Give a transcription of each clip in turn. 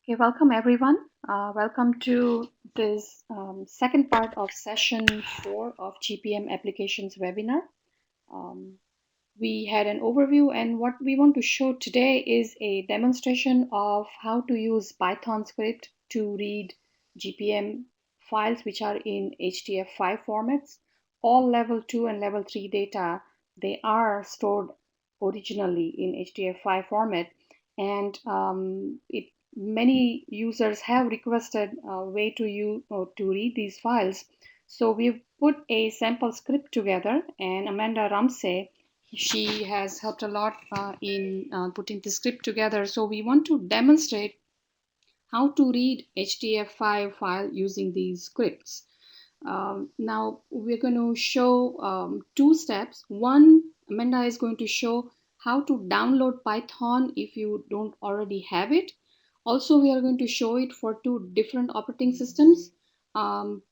Okay, welcome everyone. Welcome to this second part of session 4 of GPM applications webinar. Um, we had an overview, and what we want to show today is a demonstration of how to use Python script to read GPM files which are in HTF5 formats. All level 2 and level 3 data, they are stored originally in HTF5 format, and many users have requested a way to read these files. So we've put a sample script together, and Amanda Ramsey, she has helped a lot in putting the script together. So we want to demonstrate how to read HTF5 file using these scripts. Now we're going to show two steps. One, Amanda is going to show how to download Python if you don't already have it. Also, we are going to show it for two different operating systems.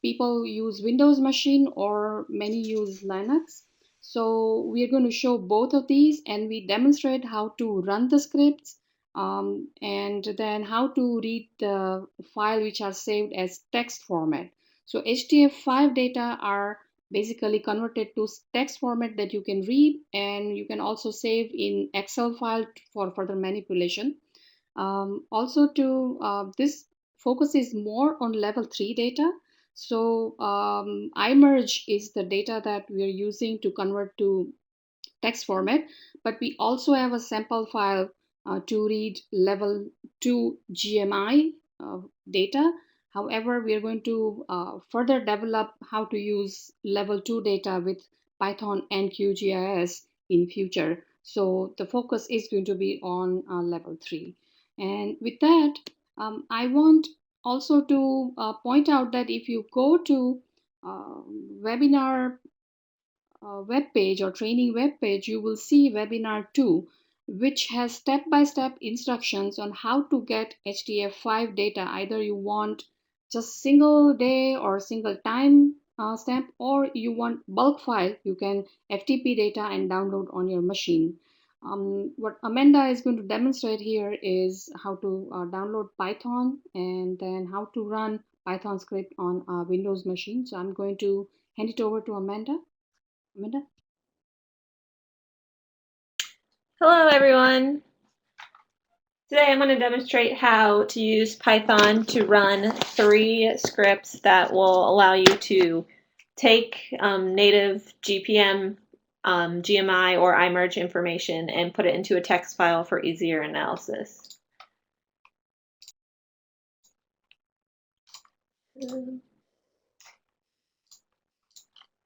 People use Windows machine or many use Linux. So we are going to show both of these, and we demonstrate how to run the scripts, and then how to read the file which are saved as text format. So HTF5 data are basically converted to text format that you can read, and you can also save in Excel file for further manipulation. Also, this focuses more on level 3 data. So iMerge is the data that we are using to convert to text format, but we also have a sample file to read level 2 GMI data. However, we are going to further develop how to use level 2 data with Python and QGIS in future. So the focus is going to be on level 3. And with that, I want also to point out that if you go to webinar web page or training web page, you will see webinar 2, which has step-by-step instructions on how to get HTF5 data. Either you want just single day or single time stamp, or you want bulk file, you can FTP data and download on your machine. What Amanda is going to demonstrate here is how to download Python and then how to run Python script on a Windows machine. So I'm going to hand it over to Amanda. Amanda? Hello everyone! Today I'm going to demonstrate how to use Python to run 3 scripts that will allow you to take native GPM, GMI, or iMerge information and put it into a text file for easier analysis.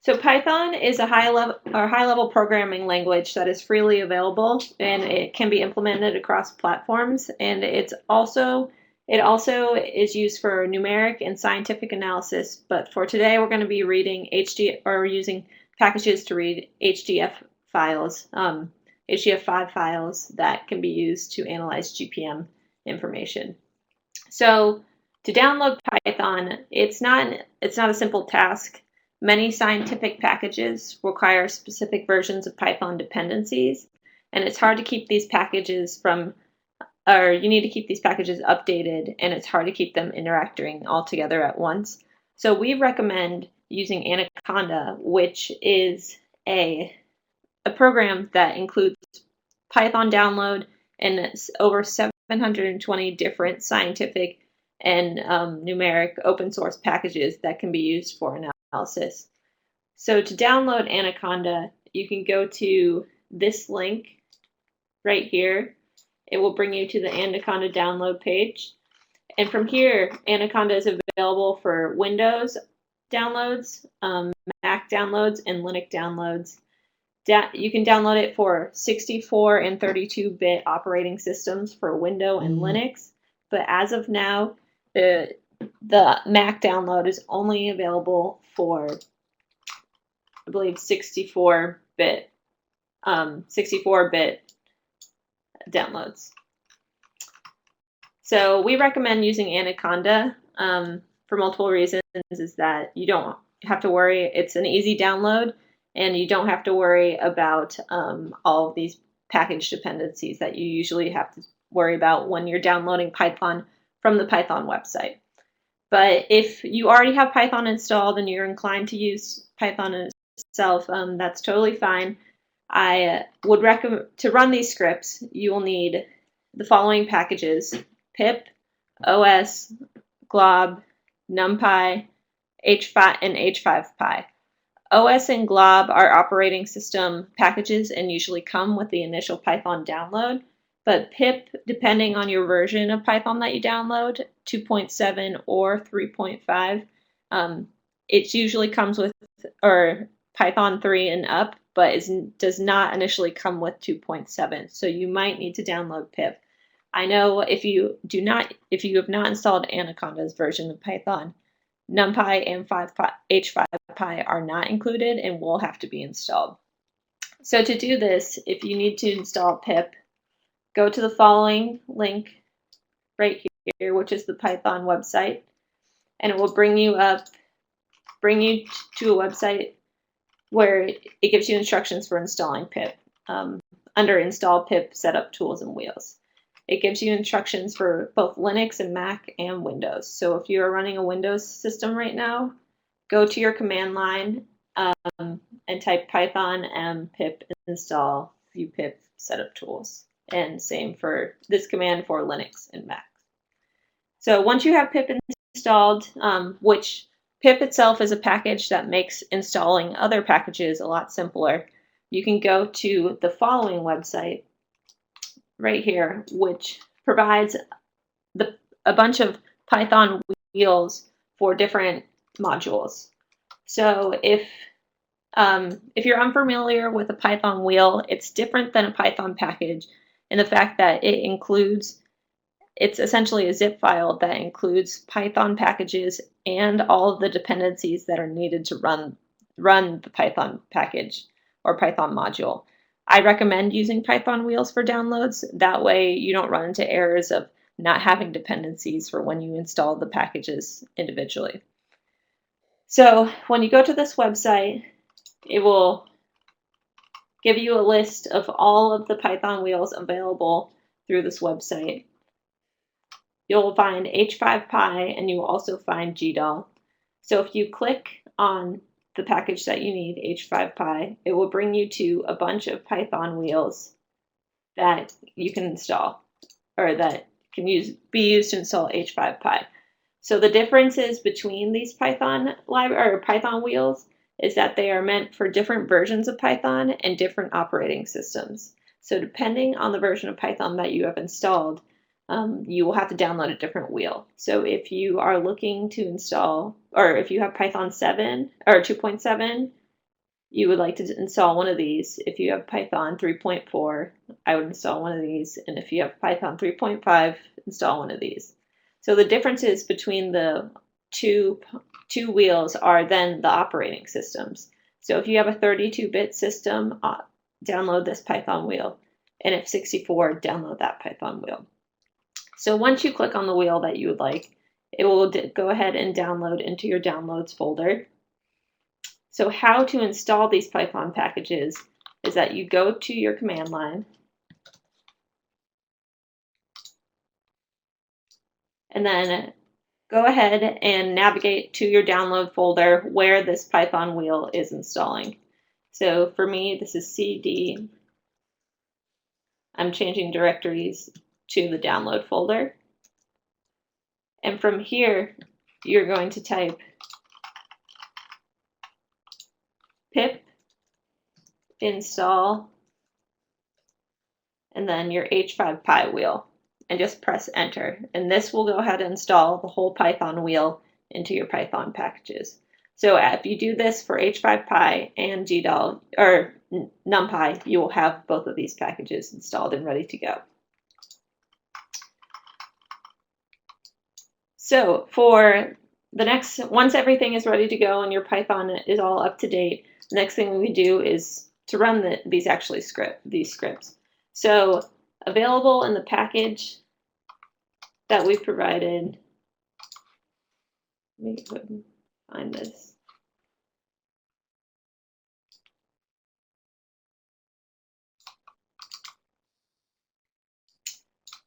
So Python is a high-level programming language that is freely available, and it can be implemented across platforms. And it also is used for numeric and scientific analysis. But for today, we're going to be reading using packages to read HDF5 files that can be used to analyze GPM information. So to download Python, it's not a simple task. Many scientific packages require specific versions of Python dependencies, and it's hard to keep these packages you need to keep these packages updated, and it's hard to keep them interacting all together at once. So we recommend using Anaconda, which is a program that includes Python download and over 720 different scientific and numeric open source packages that can be used for analysis. So to download Anaconda, you can go to this link right here. It will bring you to the Anaconda download page. And from here, Anaconda is available for Windows downloads, Mac downloads, and Linux downloads. You can download it for 64 and 32-bit operating systems for Windows and Linux. But as of now, the Mac download is only available for, I believe, 64-bit downloads. So we recommend using Anaconda for multiple reasons. Is that you don't have to worry; it's an easy download, and you don't have to worry about all of these package dependencies that you usually have to worry about when you're downloading Python from the Python website. But if you already have Python installed and you're inclined to use Python itself, that's totally fine. I would recommend to run these scripts, you will need the following packages: pip, os, glob, numpy, h5, and h5py. OS and glob are operating system packages and usually come with the initial Python download, but pip, depending on your version of Python that you download, 2.7 or 3.5, it usually comes with, or Python 3 and up, but does not initially come with 2.7. So you might need to download pip. I know if you have not installed Anaconda's version of Python, NumPy and H5py are not included and will have to be installed. So to do this, if you need to install pip, go to the following link right here, which is the Python website, and it will bring you to a website where it gives you instructions for installing pip. Under install pip setup tools and wheels. It gives you instructions for both Linux and Mac and Windows. So if you are running a Windows system right now, go to your command line and type Python m pip install view pip setup tools. And same for this command for Linux and Mac. So once you have pip installed, which pip itself is a package that makes installing other packages a lot simpler, you can go to the following website right here, which provides a bunch of Python wheels for different modules. So if you're unfamiliar with a Python wheel, it's different than a Python package in the fact that it's essentially a zip file that includes Python packages and all of the dependencies that are needed to run the Python package or Python module. I recommend using Python wheels for downloads. That way you don't run into errors of not having dependencies for when you install the packages individually. So when you go to this website, it will give you a list of all of the Python wheels available through this website. You'll find H5py and you will also find GDAL. So if you click on the package that you need, H5py, it will bring you to a bunch of Python wheels that you can install, or that can be used to install H5py. So the differences between these Python wheels is that they are meant for different versions of Python and different operating systems. So depending on the version of Python that you have installed, you will have to download a different wheel. So if you are looking to install, or if you have Python 7 or 2.7, you would like to install one of these. If you have Python 3.4, I would install one of these. And if you have Python 3.5, install one of these. So the differences between the two wheels are then the operating systems. So if you have a 32-bit system, download this Python wheel. And if 64, download that Python wheel. So once you click on the wheel that you would like, it will go ahead and download into your downloads folder. So how to install these Python packages is that you go to your command line and then go ahead and navigate to your download folder where this Python wheel is installing. So for me, this is CD. I'm changing directories to the download folder. And from here, you're going to type pip install and then your H5py wheel and just press enter. And this will go ahead and install the whole Python wheel into your Python packages. So if you do this for H5py and GDAL or NumPy, you will have both of these packages installed and ready to go. So for the next, once everything is ready to go and your Python is all up to date, the next thing we do is to run these scripts. So available in the package that we've provided, let me go ahead and find this.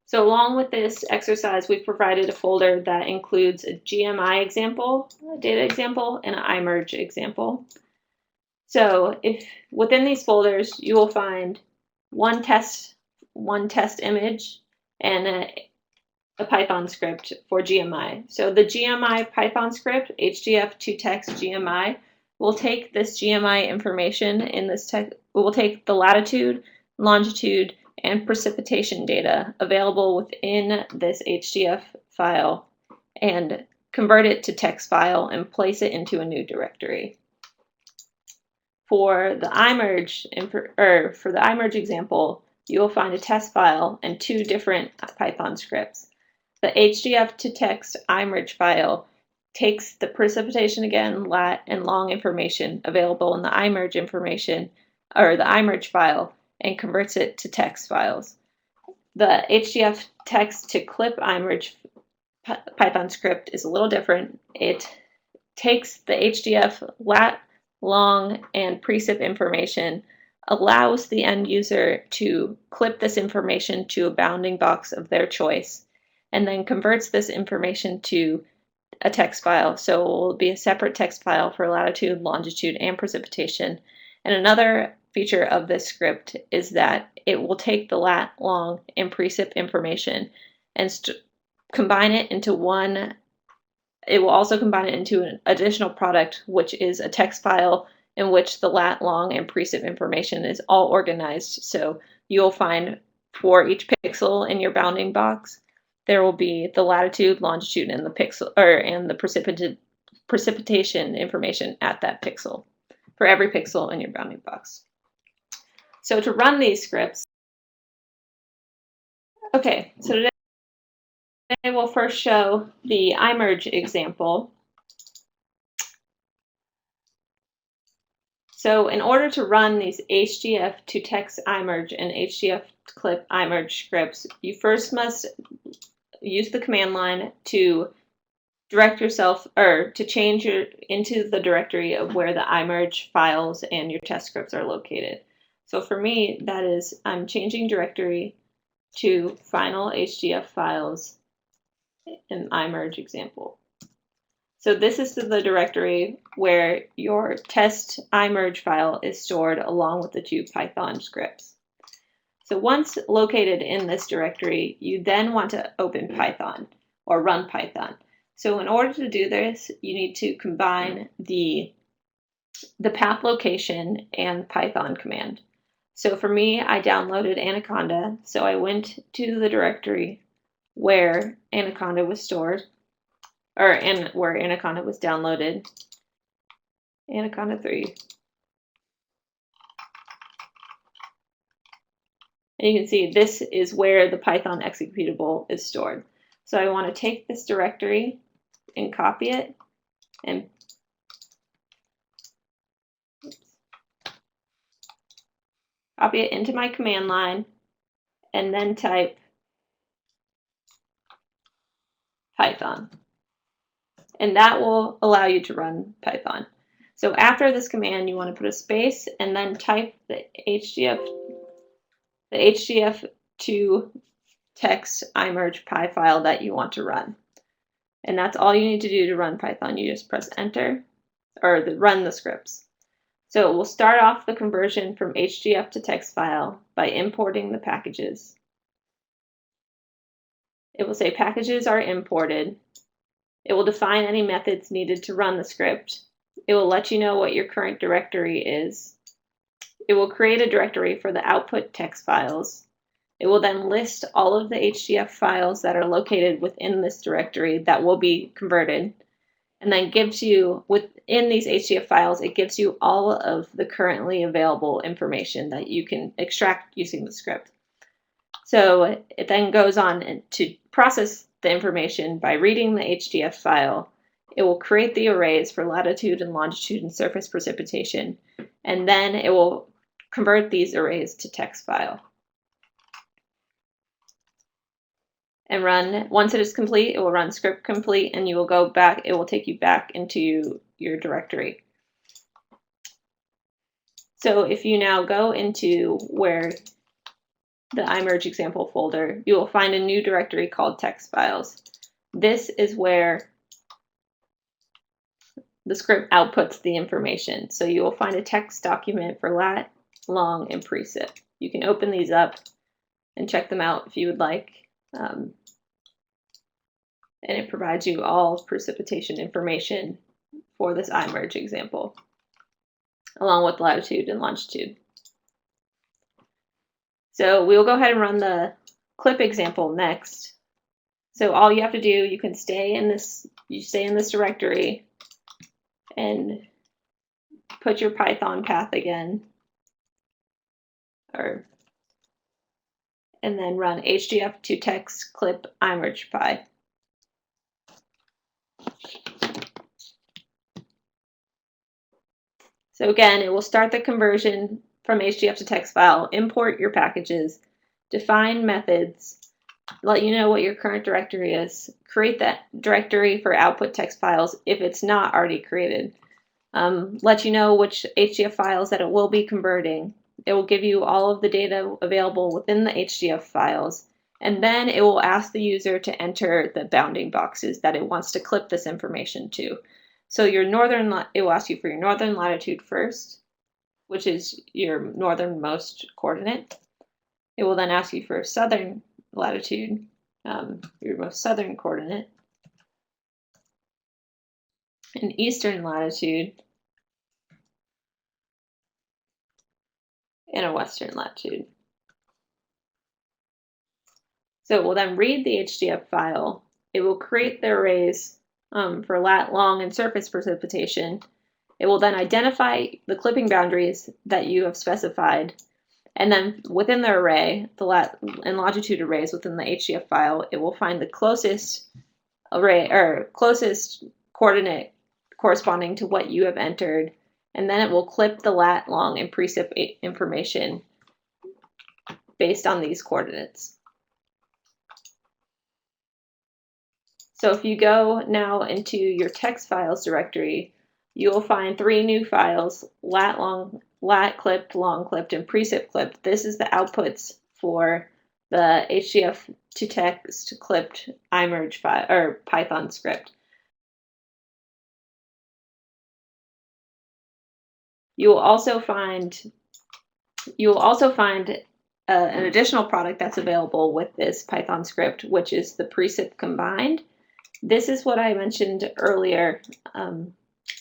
So along with this exercise, we've provided a folder that includes a GMI example, a data example, and an iMerge example. So if within these folders, you will find one test image and a Python script for GMI. So the GMI Python script, HDF2text GMI, will take this GMI information in this text, will take the latitude, longitude, and precipitation data available within this HDF file and convert it to text file and place it into a new directory. For the iMerge example, you will find a test file and two different Python scripts. The HDF2text iMerge file takes the precipitation again, lat, and long information available in the iMerge information or the iMerge file and converts it to text files. The HDF text to clip iMerge Python script is a little different. It takes the HDF lat, long, and precip information, allows the end user to clip this information to a bounding box of their choice, and then converts this information to a text file. So it will be a separate text file for latitude, longitude, and precipitation. And another feature of this script is that it will take the lat, long, and precip information and combine it into one. It will also combine it into an additional product, which is a text file in which the lat, long, and precip information is all organized. So you'll find for each pixel in your bounding box, there will be the latitude, longitude, and the pixel and the precipitation information at that pixel for every pixel in your bounding box. So to run these scripts, okay, so today we'll first show the iMerge example. So in order to run these HDF2text iMerge and HDF2clip iMerge scripts, you first must use the command line to direct yourself or to change into the directory of where the iMerge files and your test scripts are located. So for me, that is, I'm changing directory to final HDF files in iMerge example. So this is the directory where your test iMerge file is stored along with the two Python scripts. So once located in this directory, you then want to open Python or run Python. So in order to do this, you need to combine the path location and Python command. So for me, I downloaded Anaconda. So I went to the directory where Anaconda was stored, and where Anaconda was downloaded. Anaconda 3. And you can see this is where the Python executable is stored. So I want to take this directory and copy it and copy it into my command line and then type Python. And that will allow you to run Python. So after this command, you want to put a space and then type the HDF2 text iMerge py file that you want to run. And that's all you need to do to run Python. You just press enter or run the scripts. So we'll start off the conversion from HDF to text file by importing the packages. It will say packages are imported. It will define any methods needed to run the script. It will let you know what your current directory is. It will create a directory for the output text files. It will then list all of the HDF files that are located within this directory that will be converted, and then gives you, within these HDF files, it gives you all of the currently available information that you can extract using the script. So it then goes on to process the information by reading the HDF file. It will create the arrays for latitude and longitude and surface precipitation, and then it will convert these arrays to text file. And run, once it is complete, it will run script complete, and you will go back, it will take you back into your directory. So if you now go into where the iMerge example folder, you will find a new directory called text files. This is where the script outputs the information. So you will find a text document for lat, long, and precip. You can open these up and check them out if you would like. And it provides you all precipitation information for this iMerge example, along with latitude and longitude. So we'll go ahead and run the clip example next. So all you have to do, you can stay in this directory and put your Python path again, and then run hdf to text clip imergepy. So again, it will start the conversion from HDF to text file, import your packages, define methods, let you know what your current directory is, create that directory for output text files if it's not already created, let you know which HDF files that it will be converting. It will give you all of the data available within the HDF files, and then it will ask the user to enter the bounding boxes that it wants to clip this information to. So it will ask you for your northern latitude first, which is your northernmost coordinate. It will then ask you for southern latitude, your most southern coordinate, and eastern latitude, and a western latitude. So it will then read the HDF file. It will create the arrays for lat, long, and surface precipitation. It will then identify the clipping boundaries that you have specified. And then within the array, the lat and longitude arrays within the HDF file, it will find the closest array or closest coordinate corresponding to what you have entered. And then it will clip the lat, long, and precip information based on these coordinates. So if you go now into your text files directory, you will find 3 new files: lat clipped, long clipped, and precip clipped. This is the outputs for the HDF to text clipped iMerge file or Python script. You will also find an additional product that's available with this Python script, which is the precip combined. This is what I mentioned earlier.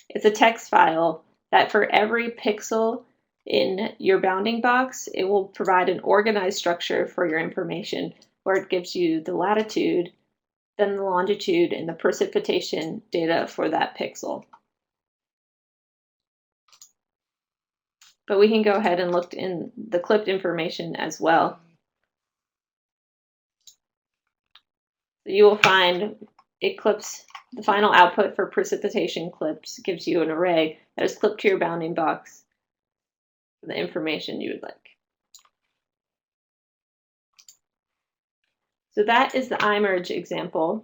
It's a text file that for every pixel in your bounding box, it will provide an organized structure for your information, where it gives you the latitude, then the longitude, and the precipitation data for that pixel. But we can go ahead and look in the clipped information as well. You will find it clips the final output for precipitation clips, gives you an array that is clipped to your bounding box for the information you would like. So that is the iMerge example.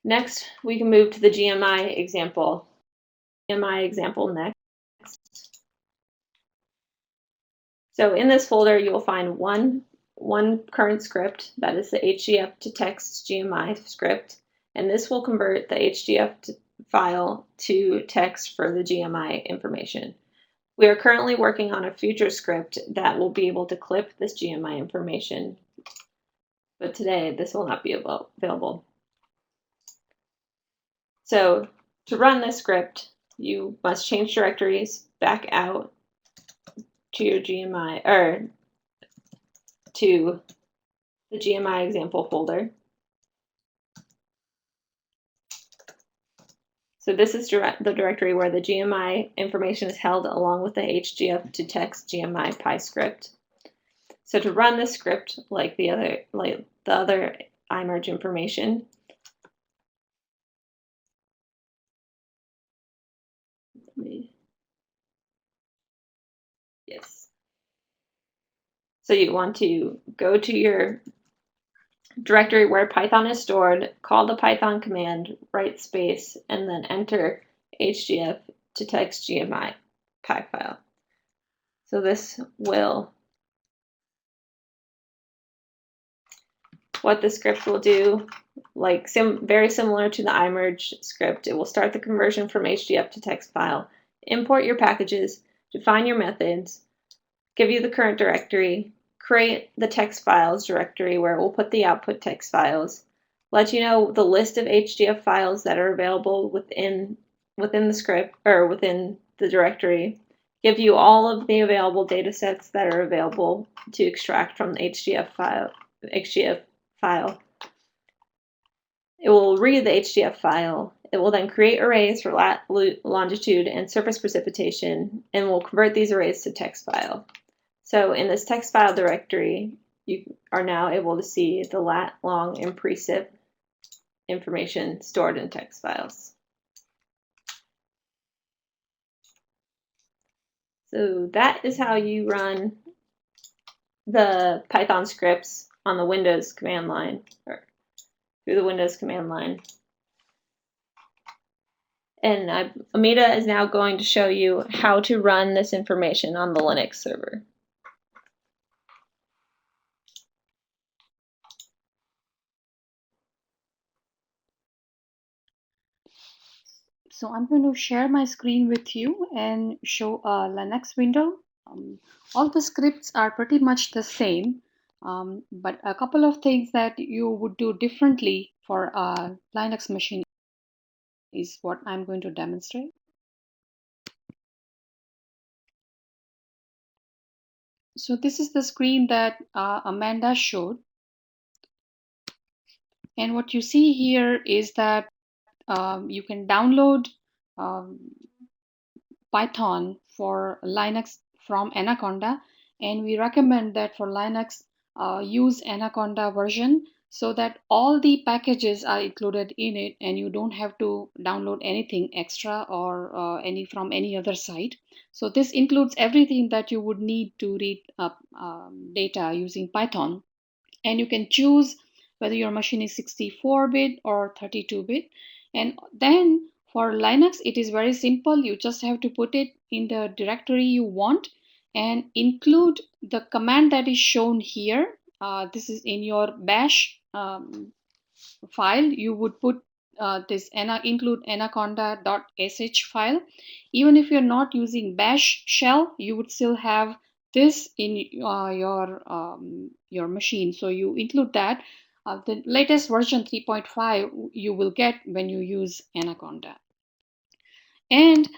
Next, we can move to the GMI example. GMI example next. So in this folder, you will find one current script, that is the HDF to text GMI script, and this will convert the HDF file to text for the GMI information. We are currently working on a future script that will be able to clip this GMI information, but today this will not be available. So to run this script, you must change directories back out to your GMI, or to the GMI example folder. So this is the directory where the GMI information is held along with the HDF to text GMI Py script. So to run this script, like the other iMerge information, yes. So you want to go to your directory where Python is stored, call the Python command, write space, and then enter HDF to text GMI Py file. So this will what the script will do, like very similar to the iMerge script. It will start the conversion from HDF to text file, import your packages, define your methods, give you the current directory, create the text files directory where it will put the output text files, let you know the list of HDF files that are available within the script or within the directory, give you all of the available data sets that are available to extract from the HDF file. It will read the HDF file. It will then create arrays for longitude and surface precipitation, and will convert these arrays to text file. So in this text file directory, you are now able to see the lat, long, and precip information stored in text files. So that is how you run the Python scripts on the Windows command line, or through the Windows command line. And Amita is now going to show you how to run this information on the Linux server. So I'm going to share my screen with you and show a Linux window. All the scripts are pretty much the same, but a couple of things that you would do differently for a Linux machine is what I'm going to demonstrate. So this is the screen that Amanda showed. And what you see here is that you can download um, Python for Linux from Anaconda, and we recommend that for Linux use Anaconda version so that all the packages are included in it and you don't have to download anything extra or any from any other site. So this includes everything that you would need to read data using Python, and you can choose whether your machine is 64-bit or 32-bit. And then for Linux it is very simple. You just have to put it in the directory you want and include the command that is shown here. This is in your bash file. You would put this include anaconda.sh file. Even if you're not using bash shell, you would still have this in your machine, so you include that. The latest version 3.5 you will get when you use Anaconda. And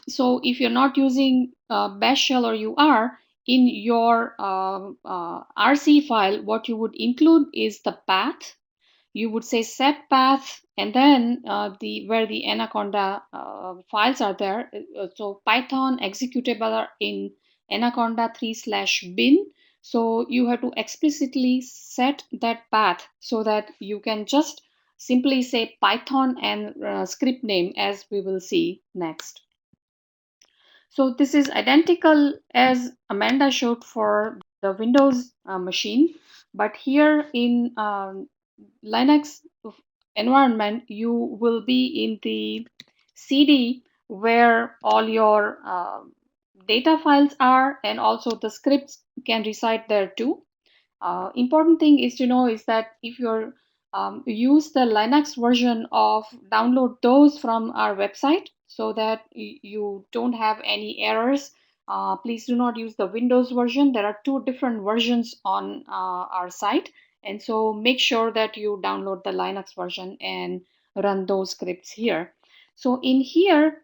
so if you're not using bash shell, or you are in your RC file, what you would include is the path. You would say set path, and then the where the Anaconda files are there. So Python executable are in Anaconda 3/bin. So you have to explicitly set that path so that you can just simply say Python and script name, as we will see next. So this is identical as Amanda showed for the Windows machine, but here in Linux environment, you will be in the CD where all your data files are, and also the scripts can reside there too. Important thing is to know is that if you're use the Linux version of, download those from our website so that you don't have any errors. Please do not use the Windows version. There are two different versions on our site, and so make sure that you download the Linux version and run those scripts here. So in here,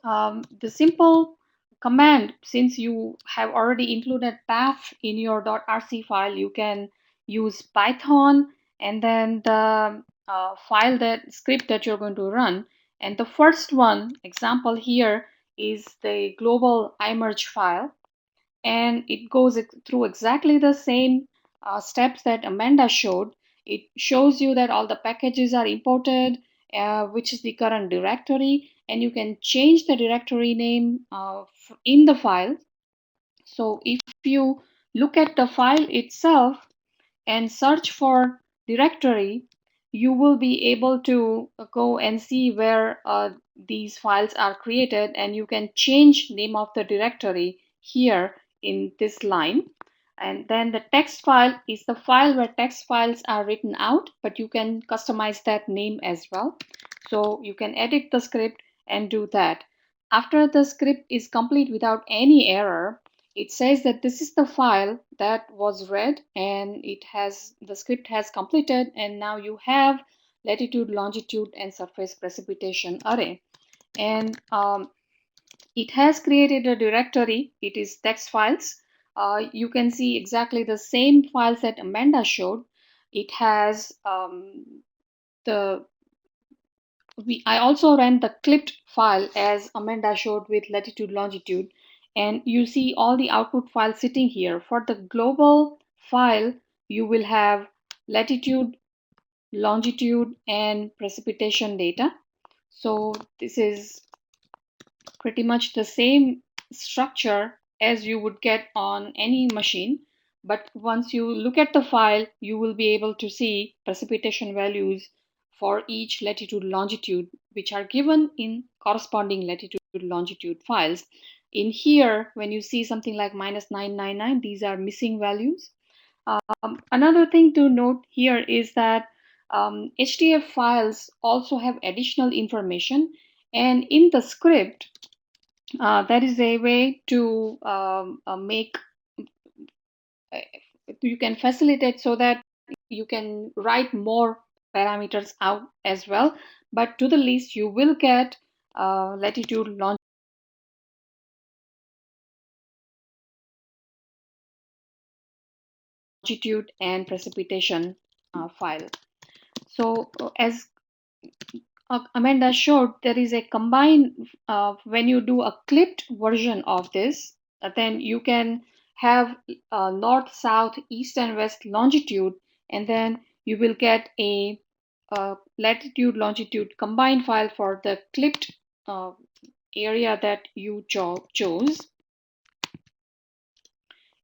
the simple command, since you have already included path in your .rc file, you can use Python and then the file, that script that you're going to run. And the first one example here is the global iMerge file, and it goes through exactly the same steps that Amanda showed. It shows you that all the packages are imported, which is the current directory, and you can change the directory name in the file. So if you look at the file itself and search for directory, you will be able to go and see where these files are created, and you can change name of the directory here in this line. And then the text file is the file where text files are written out, but you can customize that name as well. So you can edit the script and do that. After the script is complete without any error, it says that this is the file that was read and the script has completed, and now you have latitude, longitude, and surface precipitation array. And it has created a directory. It is text files. You can see exactly the same files that Amanda showed. It has the I also ran the clipped file as Amanda showed with latitude, longitude, and you see all the output files sitting here. For the global file, you will have latitude, longitude, and precipitation data. So this is pretty much the same structure as you would get on any machine. But once you look at the file, you will be able to see precipitation values for each latitude, longitude, which are given in corresponding latitude, longitude files. In here, when you see something like -999, these are missing values. Another thing to note here is that HDF files also have additional information, and in the script, that is a way to make you can facilitate so that you can write more parameters out as well. But to the least, you will get latitude, longitude, and precipitation file. So as Amanda showed, there is a combined, when you do a clipped version of this, then you can have north, south, east, and west longitude, and then you will get a latitude, longitude combined file for the clipped uh, area that you chose.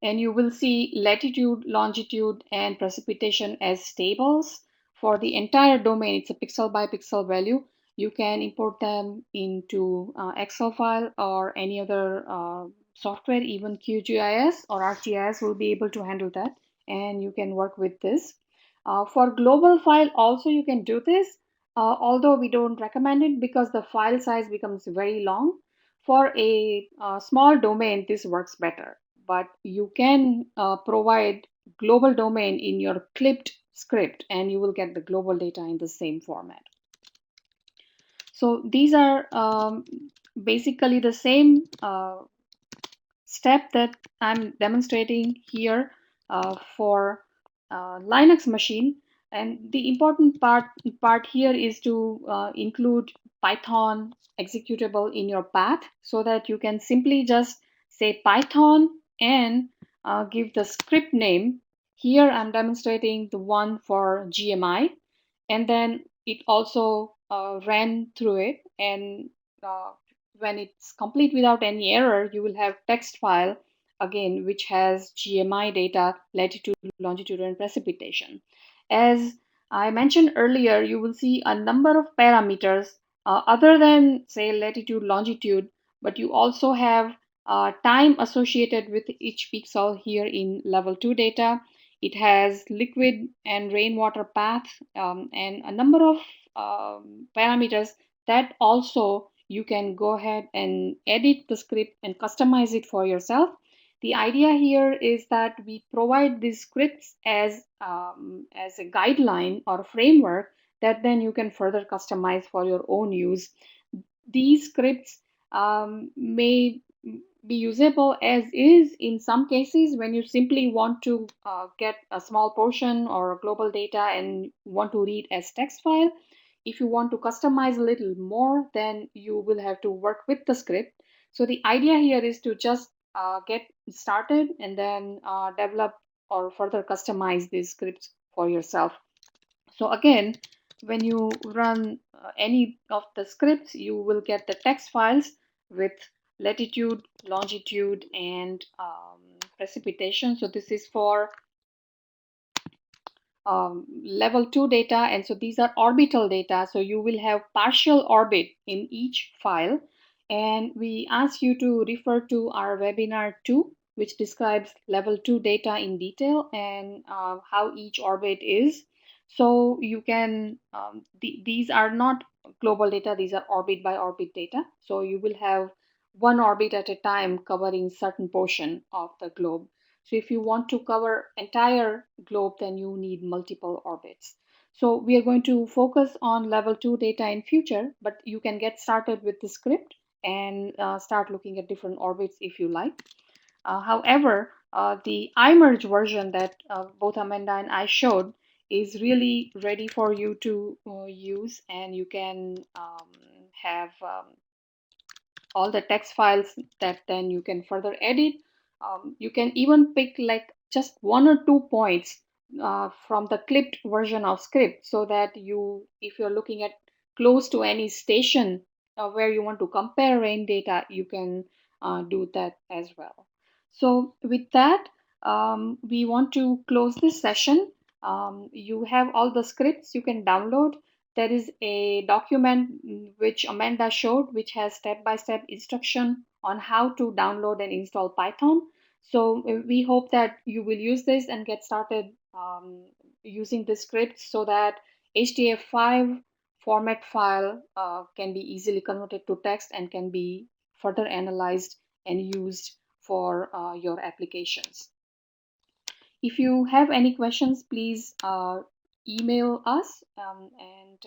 And you will see latitude, longitude, and precipitation as tables for the entire domain. It's a pixel by pixel value. You can import them into Excel file or any other software. Even QGIS or ArcGIS will be able to handle that, and you can work with this. For global file also you can do this, although we don't recommend it because the file size becomes very long. For a small domain, this works better, but you can provide global domain in your clipped script and you will get the global data in the same format. So these are basically the same step that I'm demonstrating here for Linux machine. And the important part here is to include Python executable in your path so that you can simply just say Python and give the script name. Here I'm demonstrating the one for GMI, and then it also ran through it, and uh, when it's complete without any error, you will have text file again which has GMI data, latitude, longitude, and precipitation. As I mentioned earlier, you will see a number of parameters other than say latitude, longitude, but you also have time associated with each pixel here in level 2 data. It has liquid and rainwater path, and a number of parameters that also you can go ahead and edit the script and customize it for yourself. The idea here is that we provide these scripts as a guideline or a framework that then you can further customize for your own use. These scripts may be usable as is in some cases when you simply want to get a small portion or global data and want to read as text file. If you want to customize a little more, then you will have to work with the script. So the idea here is to just get started and then develop or further customize these scripts for yourself. So again, when you run any of the scripts, you will get the text files with latitude, longitude, and precipitation. So this is for level 2 data, and so these are orbital data. So you will have partial orbit in each file, and we ask you to refer to our webinar 2 which describes level 2 data in detail and how each orbit is. So you can, these are not global data, these are orbit by orbit data. So you will have one orbit at a time covering certain portion of the globe. So if you want to cover entire globe, then you need multiple orbits. So we are going to focus on level 2 data in future, but you can get started with the script and start looking at different orbits if you like. However, the iMerge version that both Amanda and I showed is really ready for you to use, and you can have all the text files that then you can further edit. You can even pick like just one or two points from the clipped version of script, so that you, if you're looking at close to any station where you want to compare rain data, you can do that as well. So with that, we want to close this session. You have all the scripts you can download. There is a document which Amanda showed, which has step-by-step instruction on how to download and install Python. So we hope that you will use this and get started using the script, so that HTF5 format file can be easily converted to text and can be further analyzed and used for your applications. If you have any questions, please email us, and